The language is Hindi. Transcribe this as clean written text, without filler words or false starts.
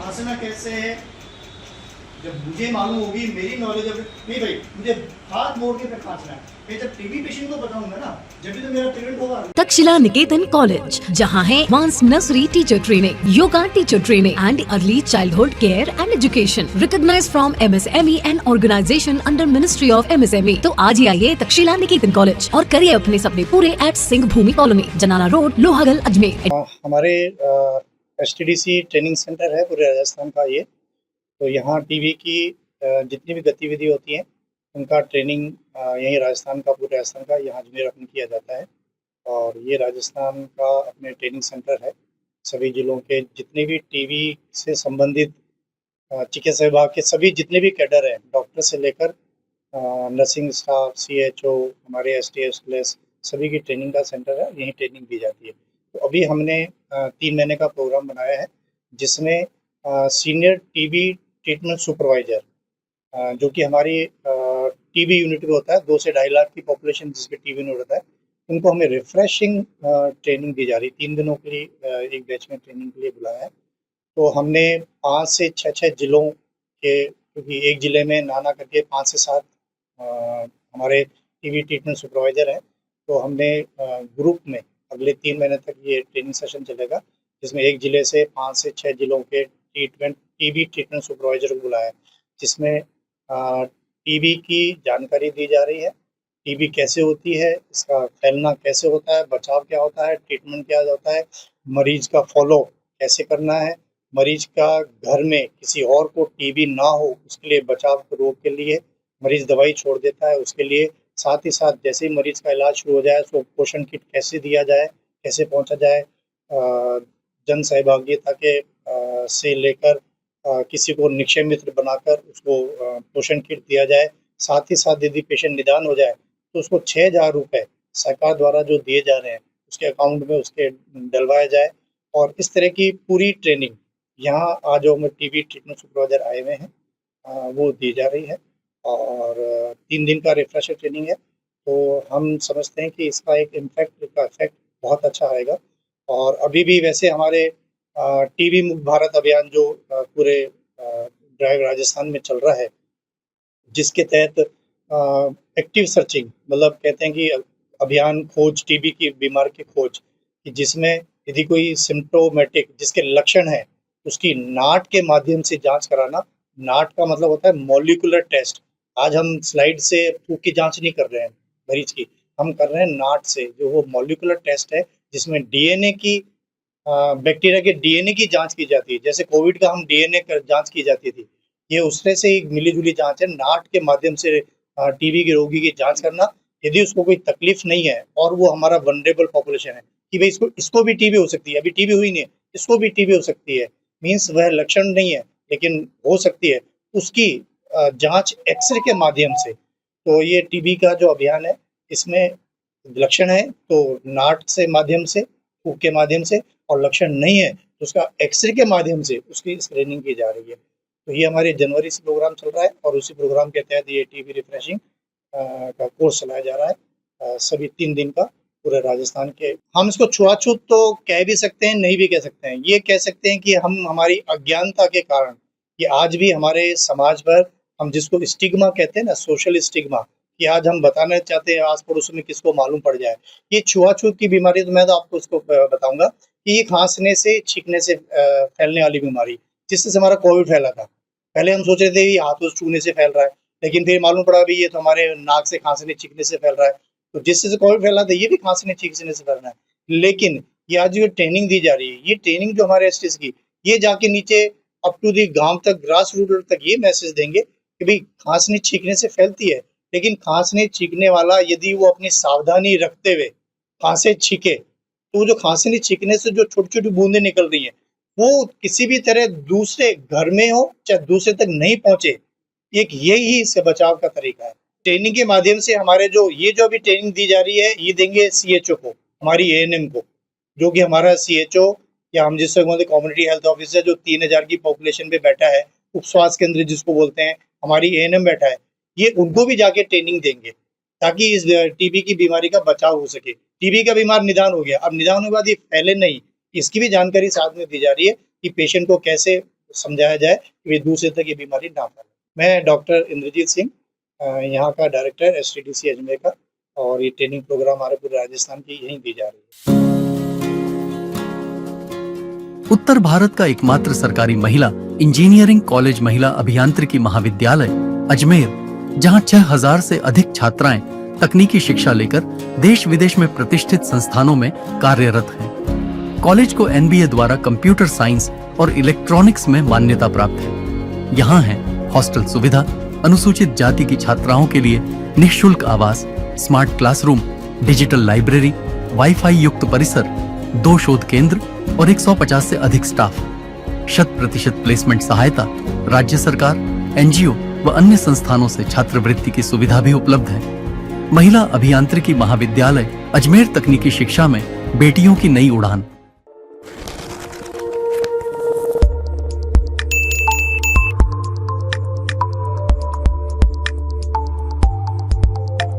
खांसना कैसे है, जब मुझे मालूम होगी, मेरी नॉलेज अब नहीं भाई, मुझे हाथ मोड़ के फिर खांसना है। मैं जब टीबी पेशेंट को बताऊंगा ना, जब भी तो मेरा ट्रीटमेंट होगा। तक्षशिला निकेतन कॉलेज, जहां है advance nursery teacher training, yoga teacher training and early childhood care and education, recognised from MSME and organisation under ministry of MSME। तो आज ही आइए तक्षशिला निकेतन कॉलेज और करिए अपने सपने पूरे एट सिंह भूमि कॉलोनी, जनाना रोड, लोहागल, अजमेर। हमारे STDC ट्रेनिंग सेंटर है पूरे राजस्थान का ये। तो यहाँ टीबी की जितनी भी गतिविधि होती हैं उनका ट्रेनिंग यहीं राजस्थान का, पूरे राजस्थान का यहाँ अजमेर अपने किया जाता है। और ये राजस्थान का अपने ट्रेनिंग सेंटर है। सभी जिलों के जितने भी टीबी से संबंधित चिकित्सा विभाग के सभी जितने भी कैडर हैं, डॉक्टर से लेकर नर्सिंग स्टाफ, CHO, हमारे STS प्लस सभी की ट्रेनिंग का सेंटर है, यहीं ट्रेनिंग दी जाती है। तो अभी हमने 3 महीने का प्रोग्राम बनाया है, जिसमें सीनियर टीबी ट्रीटमेंट सुपरवाइजर, जो कि हमारी टीबी यूनिट में होता है, 2 से 2.5 लाख की पॉपुलेशन जिसपे टीबी यूनिट होता है, उनको हमें रिफ्रेशिंग ट्रेनिंग दी जा रही है। 3 दिनों के लिए एक बैच में ट्रेनिंग के लिए बुलाया है। तो हमने 5 से 6 जिलों के, क्योंकि एक ज़िले में ना करके 5 से 7 हमारे टीबी ट्रीटमेंट सुपरवाइजर हैं। तो हमने ग्रुप में अगले 3 महीने तक ये ट्रेनिंग सेशन चलेगा, जिसमें एक ज़िले से 5 से 6 जिलों के टीबी ट्रीटमेंट सुपरवाइजर को बुलाया है, जिसमें टीबी की जानकारी दी जा रही है। टीबी कैसे होती है, इसका फैलना कैसे होता है, बचाव क्या होता है, ट्रीटमेंट क्या होता है, मरीज का फॉलो कैसे करना है, मरीज का घर में किसी और को टीबी ना हो उसके लिए बचाव रोग के लिए मरीज दवाई छोड़ देता है, उसके लिए साथ ही साथ जैसे ही मरीज का इलाज शुरू हो जाए उसको पोषण किट कैसे दिया जाए, कैसे पहुंचा जाए, जन सहभागिता के से लेकर किसी को निक्षय मित्र बनाकर उसको पोषण किट दिया जाए। साथ ही साथ यदि पेशेंट निदान हो जाए तो उसको 6,000 रुपये सरकार द्वारा जो दिए जा रहे हैं उसके अकाउंट में उसके डलवाया जाए। और इस तरह की पूरी ट्रेनिंग यहाँ आज जो हमें टीबी ट्रीटमेंट सुपरवाइजर आए हुए हैं वो दी जा रही है। और 3 दिन का रिफ्रेशर ट्रेनिंग है। तो हम समझते हैं कि इसका एक इफेक्ट बहुत अच्छा आएगा। और अभी भी वैसे हमारे टीबी मुक्त भारत अभियान जो पूरे ड्राइव राजस्थान में चल रहा है, जिसके तहत एक्टिव सर्चिंग, मतलब कहते हैं कि अभियान खोज, टीबी की बीमारी की खोज, कि जिसमें यदि कोई सिम्प्टोमेटिक जिसके लक्षण है उसकी नाट के माध्यम से जांच कराना। नाट का मतलब होता है मॉलिक्यूलर टेस्ट। आज हम स्लाइड से फूक की जांच नहीं कर रहे हैं मरीज की, हम कर रहे हैं नाट से, जो वो मॉलिक्यूलर टेस्ट है जिसमें डीएनए की, बैक्टीरिया के डीएनए की जांच की जाती है। जैसे कोविड का हम डीएनए जांच की जाती थी, ये उससे से एक मिली-जुली जांच है। नाट के माध्यम से टीबी के रोगी की जांच करना, यदि उसको कोई तकलीफ नहीं है और वो हमारा वल्नरेबल पॉपुलेशन है कि भाई इसको भी टीबी हो सकती है, अभी टीबी हुई नहीं है, इसको भी टीबी हो सकती है, मीन्स वह लक्षण नहीं है लेकिन हो सकती है, उसकी जांच एक्सरे के माध्यम से। तो ये टीबी का जो अभियान है, इसमें लक्षण है तो नाट से माध्यम से, फूक के माध्यम से, और लक्षण नहीं है तो उसका एक्सरे के माध्यम से उसकी स्क्रीनिंग की जा रही है। तो ये हमारे जनवरी से प्रोग्राम चल रहा है और उसी प्रोग्राम के तहत ये टीबी रिफ्रेशिंग का कोर्स चलाया जा रहा है, सभी 3 दिन का पूरे राजस्थान के। हम इसको छुआछूत तो कह भी सकते हैं, नहीं भी कह सकते हैं। ये कह सकते हैं कि हम हमारी अज्ञानता के कारण कि आज भी हमारे समाज पर हम जिसको स्टिग्मा कहते हैं ना, सोशल स्टिग्मा, कि आज हम बताना चाहते हैं आस पड़ोस में किसको मालूम पड़ जाए। ये छुआछूत की बीमारी, तो मैं तो आपको इसको बताऊंगा कि ये खांसने से, छींकने से फैलने वाली बीमारी, जिससे हमारा कोविड फैला था। पहले हम सोच रहे थे ये हाथों से छूने से फैल रहा है, लेकिन फिर मालूम पड़ा भी ये तो हमारे नाक से खांसने छींकने से फैल रहा है। तो जिससे कोविड फैला था ये भी खांसने छींकने से फैल रहा है। लेकिन ये आज जो ट्रेनिंग दी जा रही है, ये ट्रेनिंग जो हमारे STS की, ये जाके नीचे अप टू दी गांव तक, ग्रास रूट तक ये मैसेज देंगे कि भाई खांसने छींकने से फैलती है, लेकिन खांसने छींकने वाला यदि वो अपनी सावधानी रखते हुए खांसे छींके, तो जो खांसने छींकने से जो छोटी छोटी बूंदें निकल रही हैं वो किसी भी तरह दूसरे घर में हो चाहे दूसरे तक नहीं पहुंचे, एक यही इससे बचाव का तरीका है। ट्रेनिंग के माध्यम से हमारे जो अभी ट्रेनिंग दी जा रही है, ये देंगे CHO को, हमारी ANM को, जो कि हमारा CHO या हम जिससे बोलते कम्युनिटी हेल्थ ऑफिसर, जो 3,000 की पॉपुलेशन पे बैठा है, उप स्वास्थ्य केंद्र जिसको बोलते हैं, हमारी ANM बैठा है, ये उनको भी जाके ट्रेनिंग देंगे ताकि इस टीबी की बीमारी का बचाव हो सके। टीबी का बीमार निदान हो गया, अब निदान होने के बाद ये फैले नहीं, इसकी भी जानकारी साथ में दी जा रही है कि पेशेंट को कैसे समझाया जाए कि वे दूसरे तक ये बीमारी ना फैले। मैं डॉक्टर इंद्रजीत सिंह, यहाँ का डायरेक्टर एसटीडीसी अजमेर का, और ये ट्रेनिंग प्रोग्राम हमारे पूरे राजस्थान की यहीं दी जा रही है। उत्तर भारत का एकमात्र सरकारी महिला इंजीनियरिंग कॉलेज महिला अभियांत्रिकी महाविद्यालय अजमेर, जहां 6000 से अधिक छात्राएं तकनीकी शिक्षा लेकर देश विदेश में प्रतिष्ठित संस्थानों में कार्यरत हैं। कॉलेज को एनबीए द्वारा कंप्यूटर साइंस और इलेक्ट्रॉनिक्स में मान्यता प्राप्त है। यहाँ है हॉस्टल सुविधा, अनुसूचित जाति की छात्राओं के लिए निःशुल्क आवास, smart classroom, digital library, wifi युक्त परिसर, 2 शोध केंद्र और 150 से अधिक स्टाफ। 100% प्लेसमेंट सहायता, राज्य सरकार, एनजीओ व अन्य संस्थानों से छात्रवृत्ति की सुविधा भी उपलब्ध है। महिला अभियांत्रिकी महाविद्यालय अजमेर, तकनीकी शिक्षा में बेटियों की नई उड़ान।